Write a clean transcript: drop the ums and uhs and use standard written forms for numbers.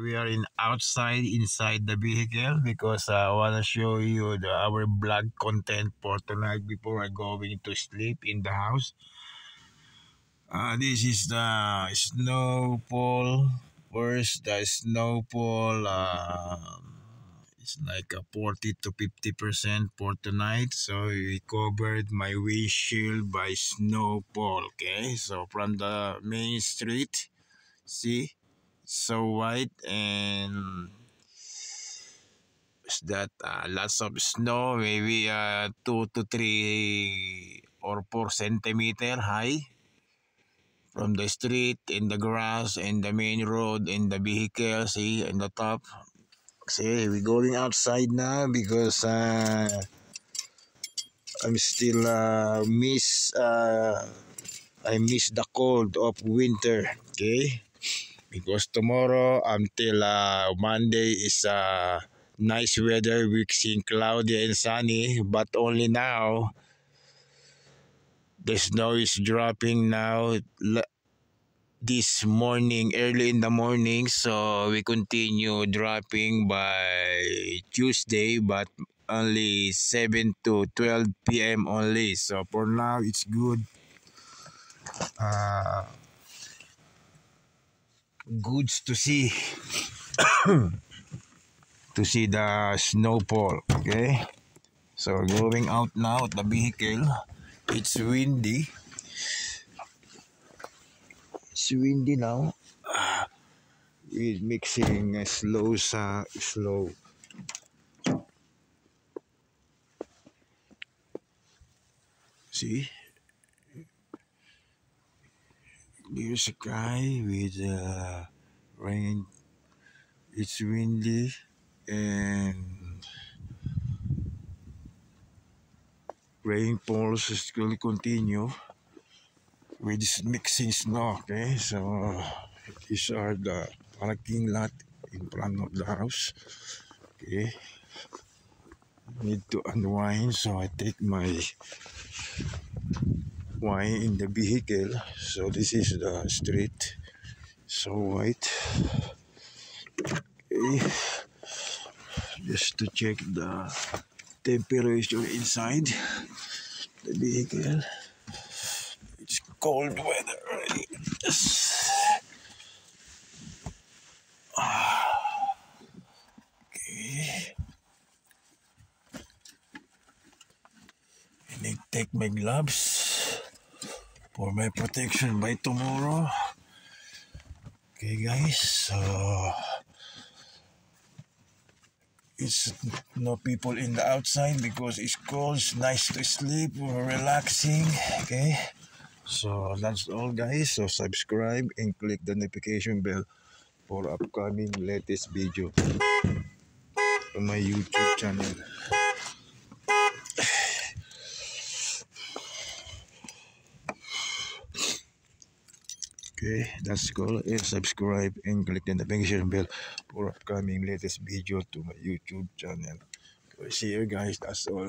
we are inside the vehicle because I want to show you our vlog content for tonight before I going to sleep in the house. This is the snowfall. First, the snowfall. It's like a 40 to 50% for tonight. So we covered my windshield by snowfall. Okay, so from the main street, see, so white and is that lots of snow, maybe 2 to 3 or 4 centimeter high from the street, in the grass, in the main road, in the vehicle. See, in the top. See, we're going outside now because I'm still I miss the cold of winter. Okay, because tomorrow until Monday is nice weather, mixing cloudy and sunny, but only now the snow is dropping now this morning, early in the morning, so we continue dropping by Tuesday, but only 7 to 12 p.m. only. So for now it's good. uh Goods to see the snowfall. Okay, so we're going out now at the vehicle. It's windy. It's windy now. We're mixing slow. See, there's a sky with rain. It's windy and rainfalls still continue with this mixing snow. Okay, so these are the parking lot in front of the house. Okay, need to unwind, so I take my wine in the vehicle. So this is the street, so white. Okay, just to check the temperature inside the vehicle. It's cold weather. Yes. Okay. I need to take my gloves for my protection by tomorrow. Okay, guys. So it's no people in the outside because it's cold. It's nice to sleep or relaxing. Okay. So that's all, guys. So subscribe and click the notification bell for upcoming latest video on my YouTube channel. Okay, that's cool. And subscribe and click the notification bell for upcoming latest video to my YouTube channel. Okay, see you guys. That's all.